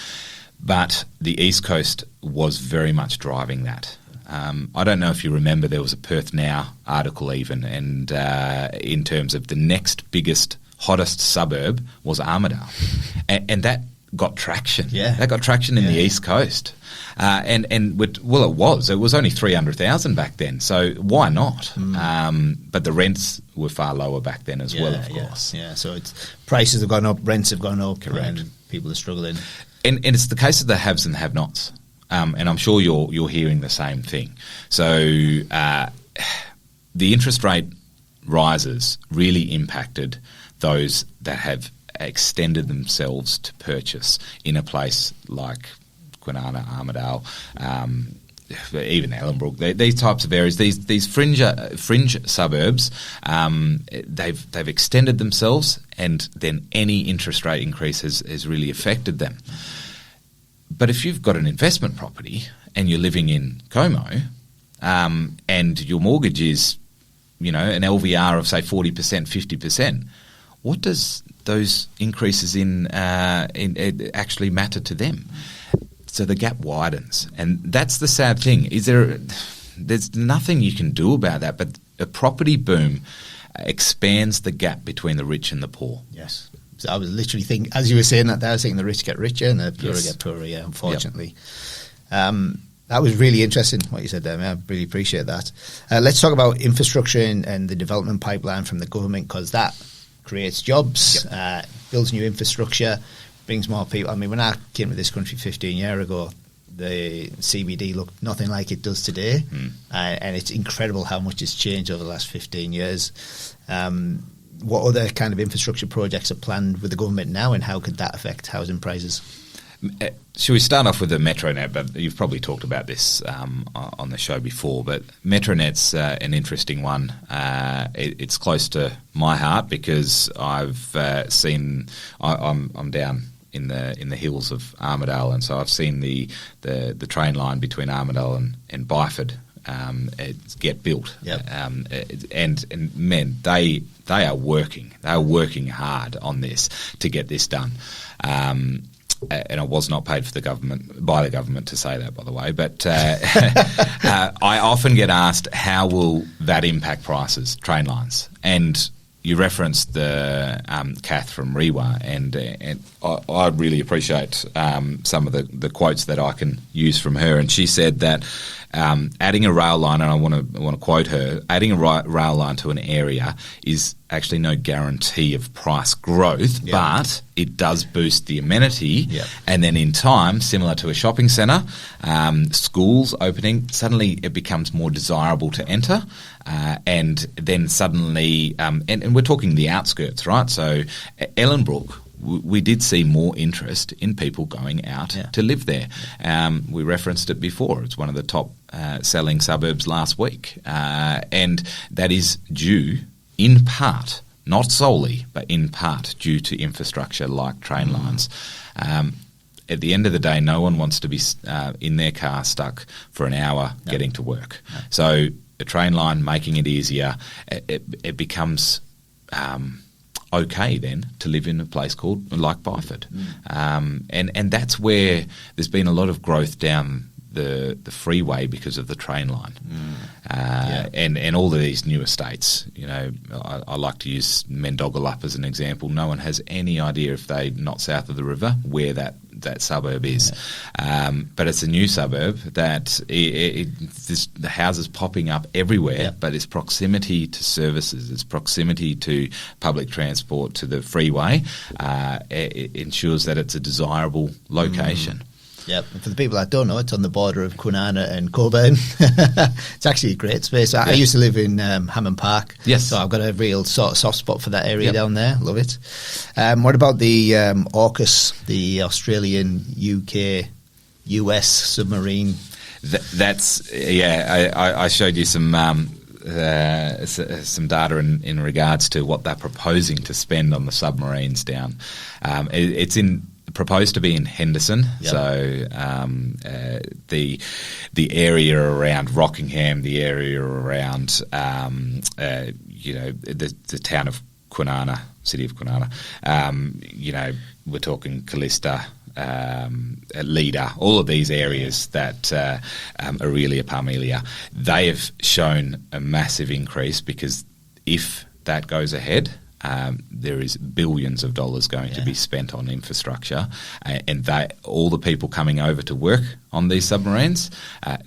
But the East Coast was very much driving that. I don't know if you remember, there was a Perth Now article even, and in terms of the next biggest, hottest suburb was Armidale. And that got traction. Yeah. That got traction in the East Coast. It was only 300,000 back then, so why not? But the rents were far lower back then as well, of course. Yeah, so prices have gone up, rents have gone up, correct. And people are struggling. And it's the case of the haves and have-nots. And I'm sure you're hearing the same thing. So the interest rate rises really impacted those that have extended themselves to purchase in a place like Kwinana, Armidale, even Ellenbrook, these types of areas, these fringe suburbs, they've extended themselves, and then any interest rate increase has really affected them. But if you've got an investment property and you're living in Como, and your mortgage is, an LVR of say 40%, 50%, what does those increases in actually matter to them? So the gap widens, and that's the sad thing. There's nothing you can do about that, but a property boom expands the gap between the rich and the poor. Yes. So I was literally thinking, as you were saying that, I was thinking the rich get richer and the poor get poorer, unfortunately. Yep. That was really interesting, what you said there, man. I really appreciate that. Let's talk about infrastructure and the development pipeline from the government, because that creates jobs, builds new infrastructure, brings more people. I mean, when I came to this country 15 years ago, the CBD looked nothing like it does today, and it's incredible how much has changed over the last 15 years. What other kind of infrastructure projects are planned with the government now, and how could that affect housing prices? Should we start off with the Metronet? But you've probably talked about this on the show before. But Metronet's an interesting one. It's close to my heart because I've seen. I'm down in the hills of Armidale, and so I've seen the train line between Armidale and Byford get built. Yep. And men, they are working. They are working hard on this to get this done. And I was not paid by the government to say that, by the way. But I often get asked, how will that impact prices, train lines? And you referenced the Kath from REWA, and I really appreciate some of the quotes that I can use from her. And she said that adding a rail line, and I want to quote her, adding a rail line to an area is actually no guarantee of price growth, but it does boost the amenity. And then in time, similar to a shopping centre, schools opening, suddenly it becomes more desirable to enter. And then suddenly, and we're talking the outskirts, right? So Ellenbrook, we did see more interest in people going out to live there. We referenced it before. It's one of the top selling suburbs last week. And that is due, in part, not solely, but in part, due to infrastructure like train lines. At the end of the day, no one wants to be in their car stuck for an hour getting to work. So a train line making it easier, it becomes okay then to live in a place called like Byford. And that's where there's been a lot of growth down the freeway because of the train line. And all of these new estates, I like to use Mendogalup as an example. No one has any idea, if they're not south of the river, where that suburb is. But it's a new suburb that the houses popping up everywhere, but its proximity to services, its proximity to public transport, to the freeway, it ensures that it's a desirable location. Yep. And for the people that don't know, it's on the border of Kwinana and Coburn. It's actually a great space. I used to live in Hammond Park. Yes. So I've got a real sort of soft spot for that area down there. Love it. What about the AUKUS, the Australian, UK, US submarine? I showed you some data in regards to what they're proposing to spend on the submarines down. It's proposed to be in Henderson, so the area around Rockingham, the area around the town of Kwinana, city of Kwinana. We're talking Callista, Leader, all of these areas that Aurelia, Parmelia. They have shown a massive increase because if that goes ahead, there is billions of dollars going to be spent on infrastructure, and all the people coming over to work on these submarines,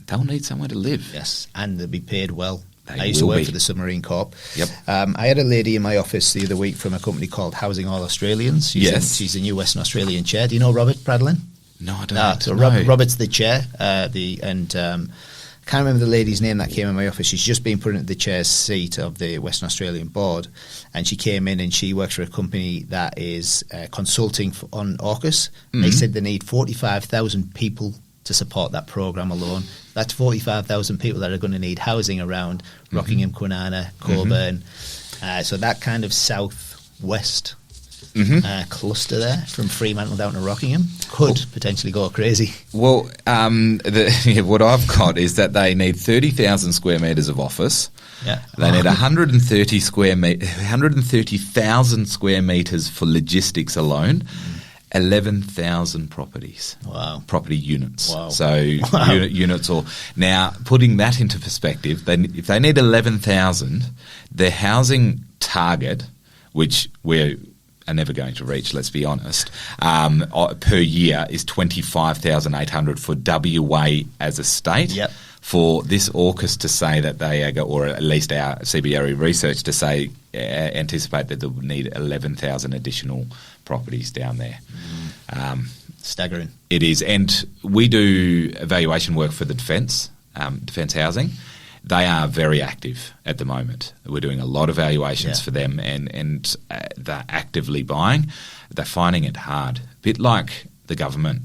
they'll need somewhere to live. Yes, and they'll be paid well. I used to work for the Submarine Corp. Yep. I had a lady in my office the other week from a company called Housing All Australians. She's the new Western Australian chair. Do you know Robert Pradlin? No, I don't. So Robert's the chair, can't remember the lady's name that came in my office. She's just been put into the chair's seat of the Western Australian board, and she came in and she works for a company that is consulting on AUKUS. They said they need 45,000 people to support that programme alone. That's 45,000 people that are going to need housing around Rockingham, Kwinana, Coburn. So that kind of southwest cluster there, from Fremantle down to Rockingham, could potentially go crazy. Well, what I've got is that they need 30,000 square metres of office. Yeah. They need 130,000 square metres for logistics alone. 11,000 properties. Wow. Property units. Wow. So units, or now putting that into perspective, if they need 11,000, their housing target, which we're never going to reach, let's be honest, per year is 25,800 for WA as a state. Yep. For this AUKUS to say that they are, or at least our CBRE research to say, anticipate that they will need 11,000 additional properties down there. Staggering. It is. And we do evaluation work for the Defence Housing. They are very active at the moment. We're doing a lot of valuations for them, and they're actively buying. They're finding it hard. A bit like the government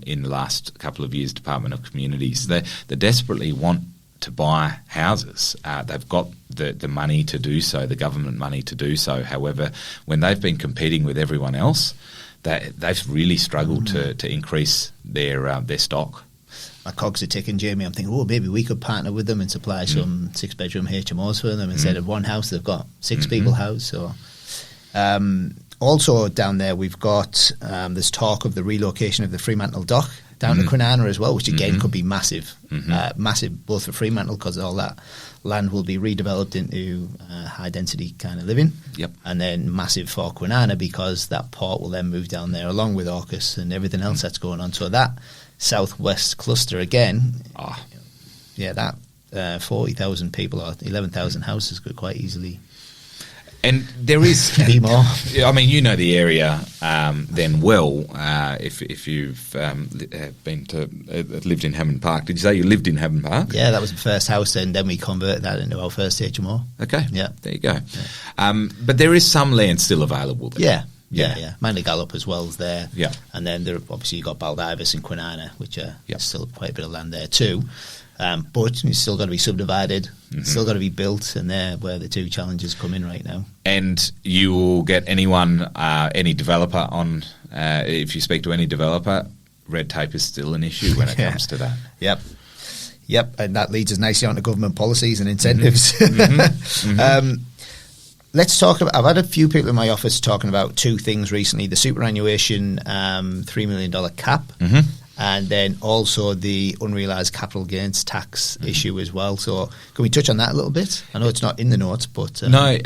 in the last couple of years, Department of Communities. They desperately want to buy houses. They've got the money to do so, the government money to do so. However, when they've been competing with everyone else, they've really struggled to increase their stock. My cogs are ticking, Jamie. I'm thinking, maybe we could partner with them and supply some 6-bedroom HMOs for them. Instead of one house, they've got 6 people house. So, also down there, we've got there's talk of the relocation of the Fremantle dock down to Kwinana as well, which again could be massive, massive both for Fremantle because all that land will be redeveloped into high density kind of living. Yep. And then massive for Kwinana because that port will then move down there along with AUKUS and everything else that's going on. So that southwest cluster again, that 40,000 people or 11,000 houses could quite easily. And there is be more. I mean, you know the area then well. If you've lived in Hammond Park, did you say you lived in Hammond Park? Yeah, that was the first house, and then we converted that into our first HMO. Okay, yeah, there you go. Yeah. But there is some land still available there. Yeah. Mainly Gallop as well is there. Yeah, and then there obviously you got Baldivis and Kwinana, which are still quite a bit of land there too. But it's still got to be subdivided, still got to be built, and there where the two challenges come in right now. And you will get anyone, any developer on, if you speak to any developer, red tape is still an issue when it comes to that. Yep, and that leads us nicely on to government policies and incentives. Let's talk about, I've had a few people in my office talking about two things recently, the superannuation $3 million cap, and then also the unrealised capital gains tax issue as well. So can we touch on that a little bit? I know it's not in the notes, but... No,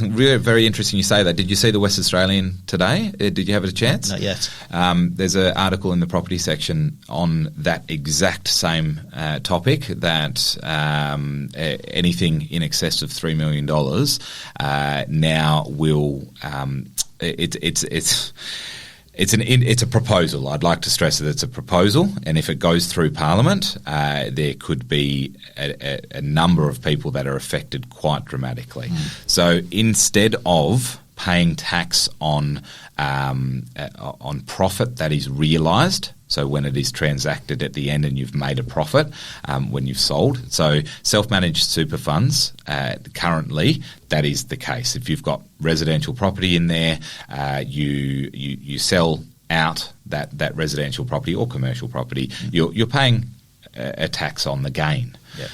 really very interesting you say that. Did you see the West Australian today? Did you have a chance? Not yet. There's an article in the property section on that exact same topic, that anything in excess of $3 million now will... It's a proposal. I'd like to stress that it's a proposal, and if it goes through Parliament, there could be a number of people that are affected quite dramatically. So instead of paying tax on profit that is realised, so when it is transacted at the end and you've made a profit when you've sold. So self-managed super funds, currently that is the case. If you've got residential property in there, you sell out that residential property or commercial property, you're paying a tax on the gain. Yep.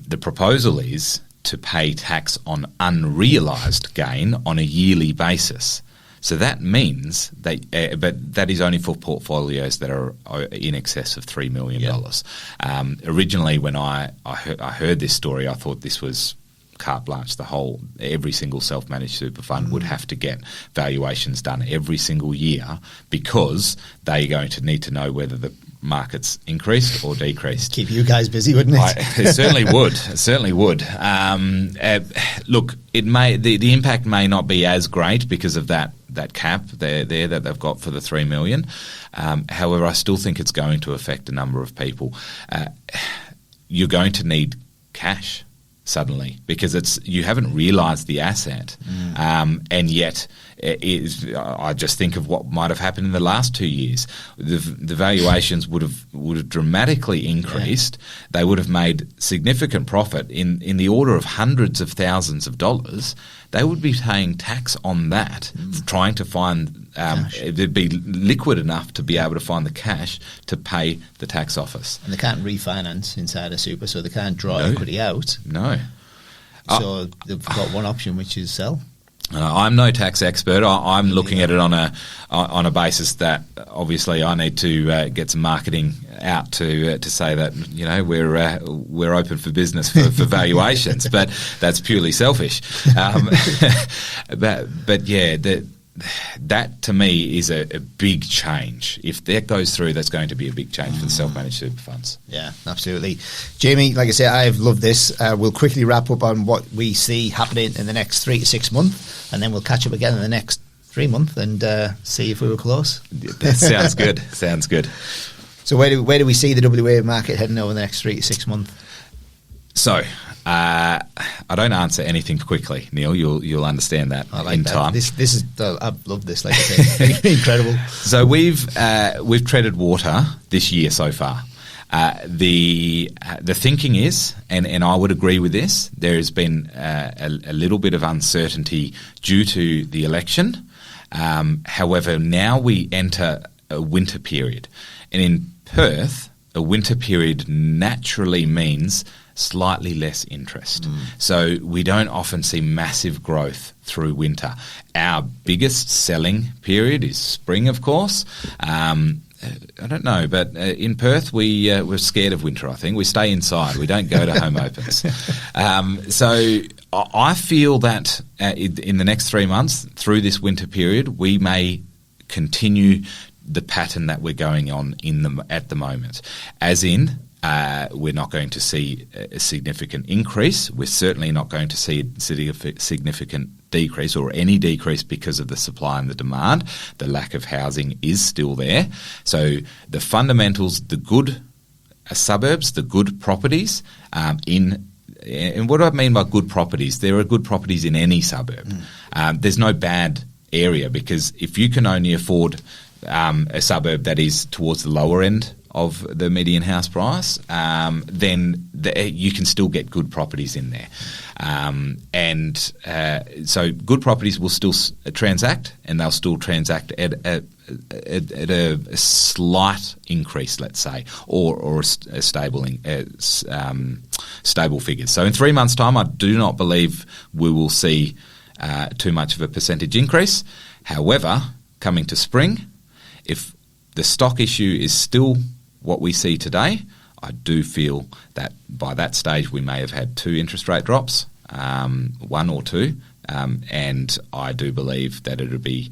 The proposal is to pay tax on unrealised gain on a yearly basis. So that means that, but that is only for portfolios that are in excess of $3 million. Originally, when I heard this story, I thought this was carte blanche. Every single self-managed super fund would have to get valuations done every single year because they're going to need to know whether the market's increased or decreased. Keep you guys busy, wouldn't it? It certainly would. It certainly would. Look, the impact may not be as great because of that cap there that they've got for the $3 million. However, I still think it's going to affect a number of people. You're going to need cash suddenly, because you haven't realised the asset, and yet I just think of what might have happened in the last 2 years. The valuations would have dramatically increased. They would have made significant profit in the order of hundreds of thousands of dollars. They would be paying tax on that, trying to find it'd be liquid enough to be able to find the cash to pay the tax office. And they can't refinance inside a super, so they can't draw equity out. No. So they've got one option, which is sell. I'm no tax expert. I'm looking at it on a basis that obviously I need to get some marketing out to say that we're open for business for valuations, but that's purely selfish. But yeah, that to me is a big change. If that goes through, that's going to be a big change for the self-managed super funds. Yeah, absolutely. Jamie, like I said, I've loved this. We'll quickly wrap up on what we see happening in the next 3 to 6 months, and then we'll catch up again in the next 3 months and see if we were close. That sounds good. Sounds good. So where do we see the WA market heading over the next 3 to 6 months? So, I don't answer anything quickly, Neil. You'll understand that in time. This is I love this. Like I said, incredible. So we've treaded water this year so far. The thinking is, and I would agree with this, there has been a little bit of uncertainty due to the election. However, now we enter a winter period, and in Perth, a winter period naturally means slightly less interest. So we don't often see massive growth through winter. Our biggest selling period is spring, of course. I don't know, but in Perth we're scared of winter, I think. We stay inside. We don't go to home opens. So I feel that in the next 3 months, through this winter period, we may continue the pattern that we're going on at the moment. As in, we're not going to see a significant increase. We're certainly not going to see a significant decrease or any decrease because of the supply and the demand. The lack of housing is still there. So the fundamentals, the good suburbs, the good properties and what do I mean by good properties? There are good properties in any suburb. There's no bad area, because if you can only afford a suburb that is towards the lower end of the median house price, then you can still get good properties in there. So good properties will still transact, and they'll still transact at a slight increase, let's say, or a stable figures. So in 3 months' time, I do not believe we will see too much of a percentage increase. However, coming to spring, if the stock issue is still what we see today, I do feel that by that stage we may have had 2 interest rate drops, 1 or 2, and I do believe that it'll be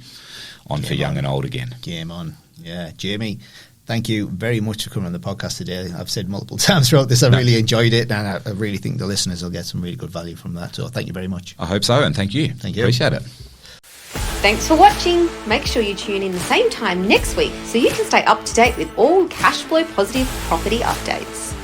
on for young and old again. Game on. Yeah, Jamie, thank you very much for coming on the podcast today. I've said multiple times throughout this, I really enjoyed it, and I really think the listeners will get some really good value from that. So thank you very much. I hope so, and thank you. Thank you. Appreciate it. Thanks for watching. Make sure you tune in the same time next week so you can stay up to date with all cash flow positive property updates.